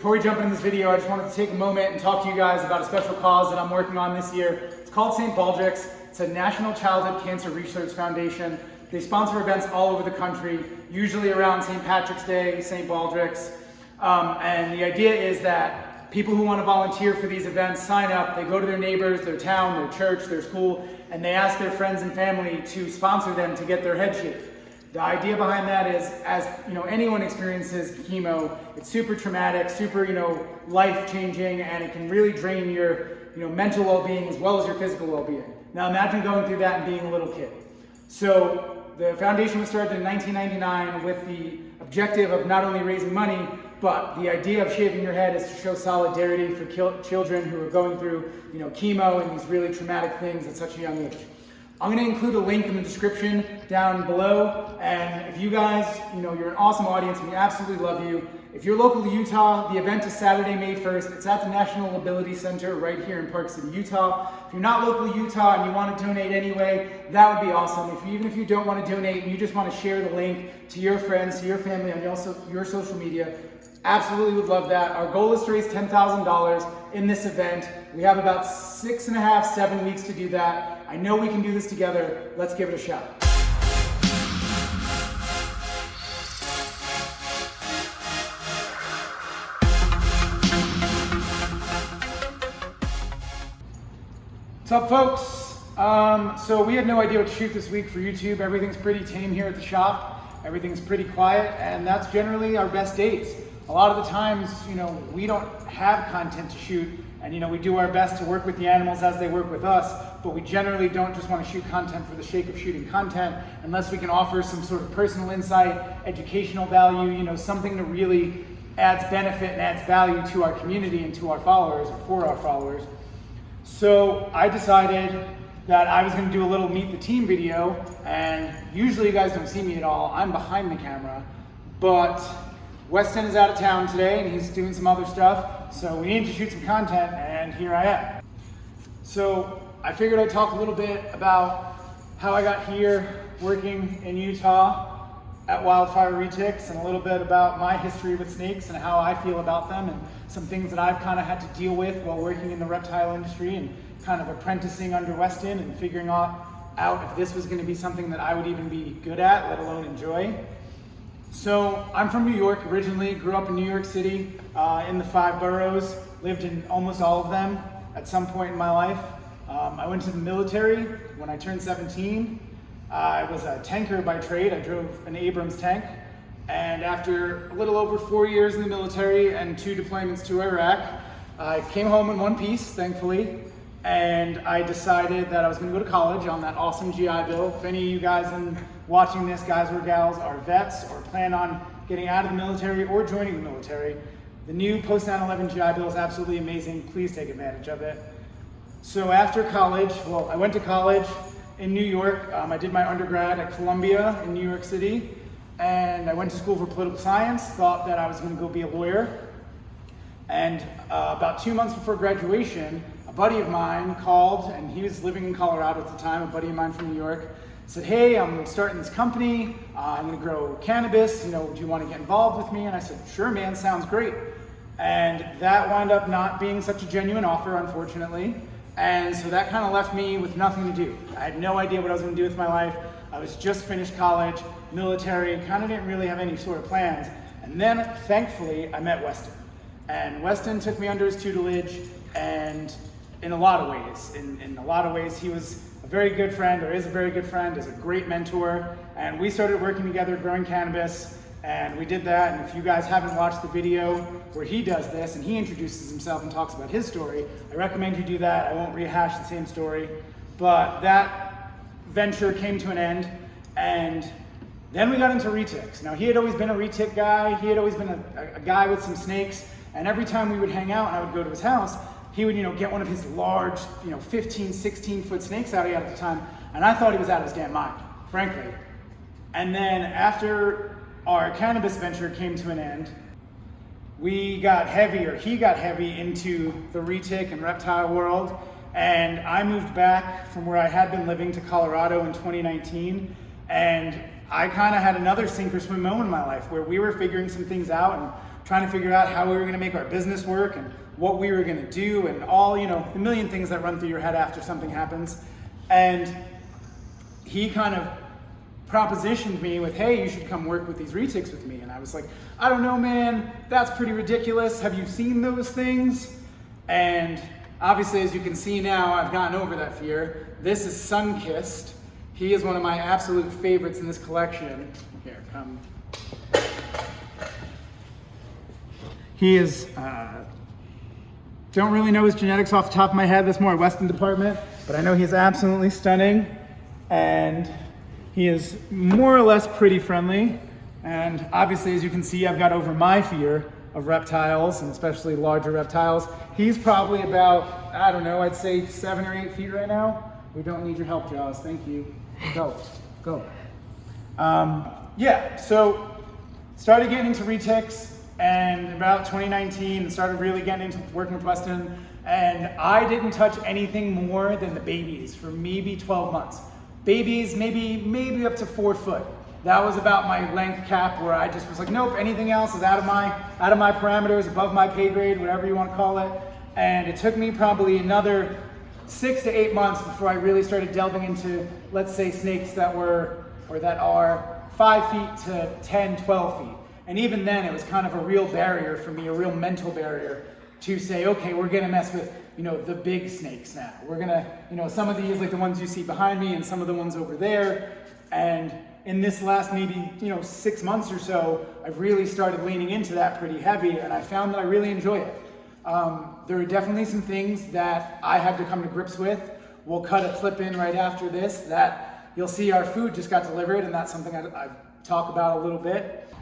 Before we jump into this video, I just wanted to take a moment and talk to you guys about a special cause that I'm working on this year. It's called St. Baldrick's. It's a National Childhood Cancer Research Foundation. They sponsor events all over the country, usually around St. Patrick's Day, St. Baldrick's. And the idea is that people who want to volunteer for these events sign up, they go to their neighbors, their town, their church, their school, and they ask their friends and family to sponsor them to get their head shaved. The idea behind that is, as anyone experiences chemo, it's super traumatic, super life-changing, and it can really drain your mental well-being as well as your physical well-being. Now imagine going through that and being a little kid. So the foundation was started in 1999 with the objective of not only raising money, but the idea of shaving your head is to show solidarity for children who are going through chemo and these really traumatic things at such a young age. I'm going to include a link in the description down below, and if you guys, you're an awesome audience and we absolutely love you. If you're local to Utah, the event is Saturday, May 1st. It's at the National Ability Center right here in Park City, Utah. If you're not local to Utah and you want to donate anyway, that would be awesome. Even if you don't want to donate and you just want to share the link to your friends, to your family, on your social media, absolutely would love that. Our goal is to raise $10,000 in this event. We have about 6.5, 7 weeks to do that. I know we can do this together. Let's give it a shot. What's up, folks? So we had no idea what to shoot this week for YouTube. Everything's pretty tame here at the shop. Everything's pretty quiet, and that's generally our best days. A lot of the times, we don't have content to shoot, and we do our best to work with the animals as they work with us, but we generally don't just want to shoot content for the sake of shooting content unless we can offer some sort of personal insight, educational value, something that really adds benefit and adds value to our community and to our followers, or for our followers. So I decided that I was going to do a little meet the team video, and usually you guys don't see me at all. I'm behind the camera, but Weston is out of town today and he's doing some other stuff, so we need to shoot some content, and here I am. So I figured I'd talk a little bit about how I got here working in Utah at Wildfire Retics, and a little bit about my history with snakes and how I feel about them, and some things that I've kind of had to deal with while working in the reptile industry and kind of apprenticing under Weston and figuring out if this was going to be something that I would even be good at, let alone enjoy. So I'm from New York originally, grew up in New York City in the 5 boroughs, lived in almost all of them at some point in my life. I went to the military when I turned 17. I was a tanker by trade. I drove an Abrams tank. And after a little over 4 years in the military and 2 deployments to Iraq, I came home in one piece, thankfully. And I decided that I was going to go to college on that awesome GI Bill. If any of you guys watching this, guys or gals, are vets or plan on getting out of the military or joining the military, the new post 9/11 GI Bill is absolutely amazing. Please take advantage of it. So after college, I went to college in New York. I did my undergrad at Columbia in New York City, and I went to school for political science, thought that I was going to go be a lawyer. And about 2 months before graduation, a buddy of mine called, and he was living in Colorado at the time, a buddy of mine from New York, said, "Hey, I'm starting this company, I'm gonna grow cannabis, do you wanna get involved with me?" And I said, "Sure, man, sounds great." And that wound up not being such a genuine offer, unfortunately. And so that kind of left me with nothing to do. I had no idea what I was gonna do with my life. I was just finished college, military, kind of didn't really have any sort of plans. And then, thankfully, I met Weston. And Weston took me under his tutelage, and in a lot of ways, he was a very good friend, or is a very good friend, is a great mentor, and we started working together growing cannabis, and we did that. And if you guys haven't watched the video where he does this and he introduces himself and talks about his story, I recommend you do that. I won't rehash the same story, but that venture came to an end, and then we got into retics. Now, he had always been a retic guy. He had always been a guy with some snakes, and every time we would hang out and I would go to his house, he would, get one of his large, 15, 16-foot snakes out he had at the time, and I thought he was out of his damn mind, frankly. And then after our cannabis venture came to an end, he got heavy into the retic and reptile world, and I moved back from where I had been living to Colorado in 2019, and I kind of had another sink or swim moment in my life where we were figuring some things out, and trying to figure out how we were gonna make our business work and what we were gonna do and all, you know, the million things that run through your head after something happens. And he kind of propositioned me with, hey, you should come work with these retics with me. And I was like, I don't know, man, that's pretty ridiculous. Have you seen those things? And obviously, as you can see now, I've gotten over that fear. This is Sunkissed. He is one of my absolute favorites in this collection. Here, come. He is, don't really know his genetics off the top of my head. That's more Western department, but I know he's absolutely stunning. And he is more or less pretty friendly. And obviously, as you can see, I've got over my fear of reptiles, and especially larger reptiles. He's probably about, I don't know, I'd say 7 or 8 feet right now. We don't need your help, Jaws, thank you. Go. Yeah, so started getting into retics, and about 2019 started really getting into working with Weston, and I didn't touch anything more than the babies for maybe 12 months. Babies, maybe up to 4 foot. That was about my length cap, where I just was like, nope, anything else is out of my parameters, above my pay grade, whatever you want to call it. And it took me probably another 6 to 8 months before I really started delving into, let's say, snakes that are 5 feet to 10, 12 feet. And even then, it was kind of a real barrier for me, a real mental barrier to say, okay, we're gonna mess with, you know, the big snakes now. We're gonna, you know, some of these, like the ones you see behind me and some of the ones over there. And in this last maybe, you know, 6 months or so, I've really started leaning into that pretty heavy, and I found that I really enjoy it. There are definitely some things that I had to come to grips with. We'll cut a clip in right after this that you'll see our food just got delivered, and that's something I talk about a little bit.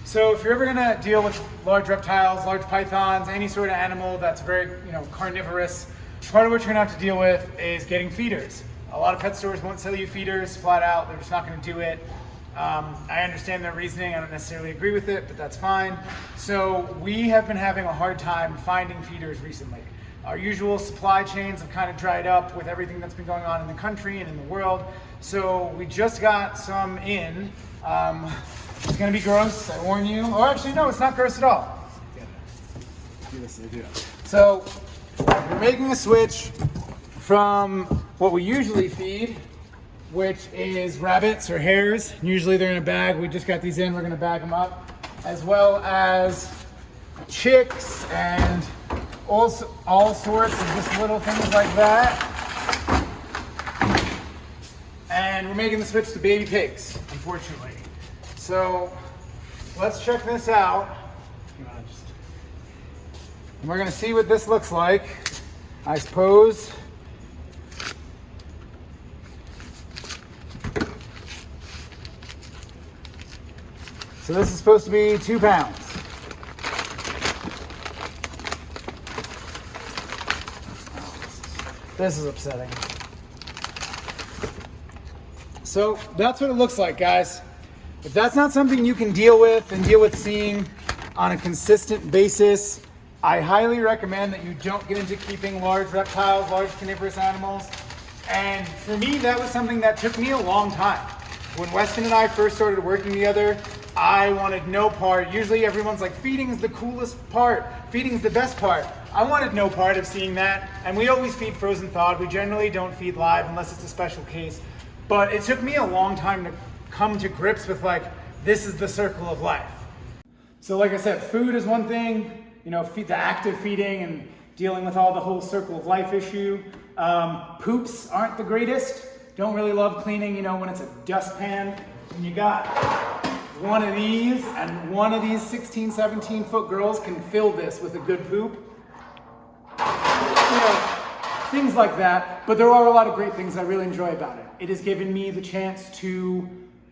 So if you're ever gonna deal with large reptiles, large pythons, any sort of animal that's very, you know, carnivorous, part of what you're gonna have to deal with is getting feeders. A lot of pet stores won't sell you feeders flat out. They're just not gonna do it. I understand their reasoning. I don't necessarily agree with it, but that's fine. So we have been having a hard time finding feeders recently. Our usual supply chains have kind of dried up with everything that's been going on in the country and in the world. So we just got some in. It's gonna be gross, I warn you. Or actually, no, it's not gross at all. So we're making a switch from what we usually feed, which is rabbits or hares. Usually they're in a bag. We just got these in, we're gonna bag them up, as well as chicks and all sorts of just little things like that. And we're making the switch to baby pigs, unfortunately. So let's check this out. And we're gonna see what this looks like, I suppose. So this is supposed to be 2 pounds. This is upsetting. So that's what it looks like, guys. If that's not something you can deal with and deal with seeing on a consistent basis, I highly recommend that you don't get into keeping large reptiles, large carnivorous animals. And for me, that was something that took me a long time. When Weston and I first started working together, I wanted no part. Usually everyone's like, feeding's the coolest part. Feeding's the best part. I wanted no part of seeing that. And we always feed frozen thawed. We generally don't feed live unless it's a special case. But it took me a long time to come to grips with like, this is the circle of life. So like I said, food is one thing, you know, the active feeding and dealing with all the whole circle of life issue. Poops aren't the greatest. Don't really love cleaning, you know, when it's a dustpan. And you got one of these, and one of these 16, 17 foot girls can fill this with a good poop. You know, things like that. But there are a lot of great things I really enjoy about it. It has given me the chance to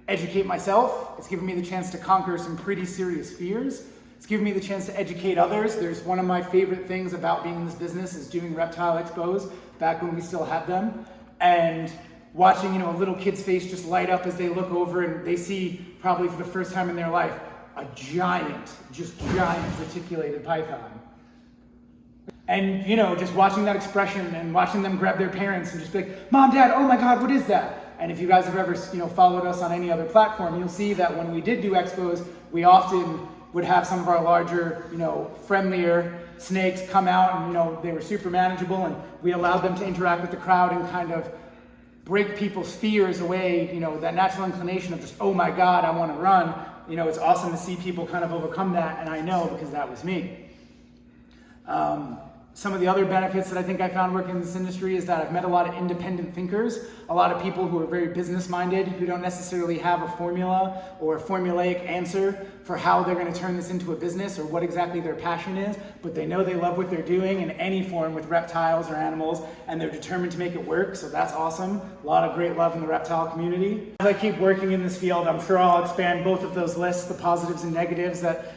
educate myself. It's given me the chance to conquer some pretty serious fears. It's given me the chance to educate others. There's one of my favorite things about being in this business is doing reptile expos back when we still had them. And watching, you know, a little kid's face just light up as they look over and they see, probably for the first time in their life, a giant, just giant reticulated python. And, you know, just watching that expression and watching them grab their parents and just be like, Mom, Dad, oh my God, what is that? And if you guys have ever, you know, followed us on any other platform, you'll see that when we did do expos, we often would have some of our larger, friendlier snakes come out, and they were super manageable, and we allowed them to interact with the crowd and kind of break people's fears away, that natural inclination of just, oh my God, I want to run. It's awesome to see people kind of overcome that, and I know because that was me. Some of the other benefits that I think I found working in this industry is that I've met a lot of independent thinkers, a lot of people who are very business-minded, who don't necessarily have a formula or a formulaic answer for how they're going to turn this into a business or what exactly their passion is, but they know they love what they're doing in any form with reptiles or animals, and they're determined to make it work, so that's awesome. A lot of great love in the reptile community. As I keep working in this field, I'm sure I'll expand both of those lists, the positives and negatives that,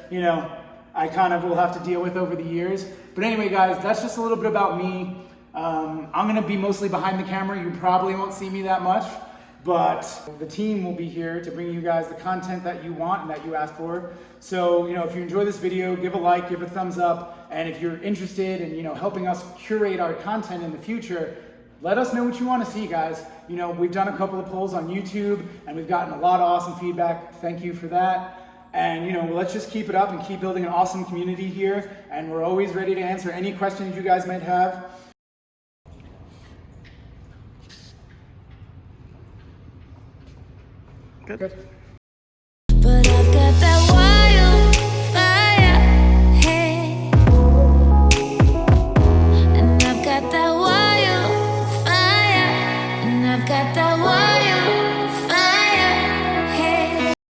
I kind of will have to deal with over the years. But anyway, guys, that's just a little bit about me. I'm going to be mostly behind the camera. You probably won't see me that much, but the team will be here to bring you guys the content that you want and that you asked for. So, if you enjoy this video, give a like, give a thumbs up, and if you're interested in, helping us curate our content in the future, let us know what you want to see, guys. We've done a couple of polls on YouTube, and we've gotten a lot of awesome feedback. Thank you for that. And let's just keep it up and keep building an awesome community here. And we're always ready to answer any questions you guys might have. Good.